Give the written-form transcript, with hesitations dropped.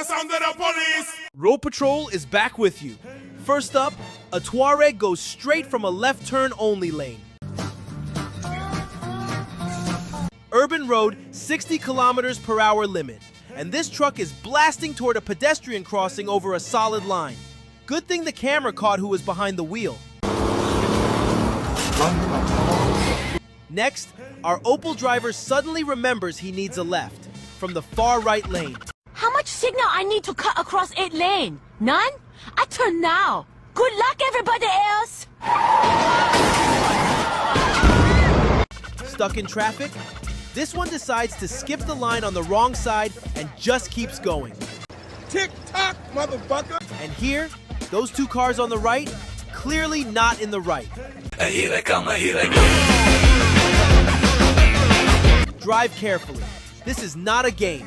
the sound of the police. Road Patrol is back with you. First up, a Tuareg goes straight from a left turn only lane. Urban road, 60 kilometers per hour limit. And this truck is blasting toward a pedestrian crossing over a solid line. Good thing the camera caught who was behind the wheel. Next, our Opel driver suddenly remembers he needs a left from the far right lane. How much signal I need to cut across 8 lane? None? I turn now. Good luck, everybody else. Stuck in traffic? This one decides to skip the line on the wrong side and just keeps going. Tick-tock, motherfucker. And here, those two cars on the right, clearly not in the right. Here I come, here I come. Drive carefully. This is not a game.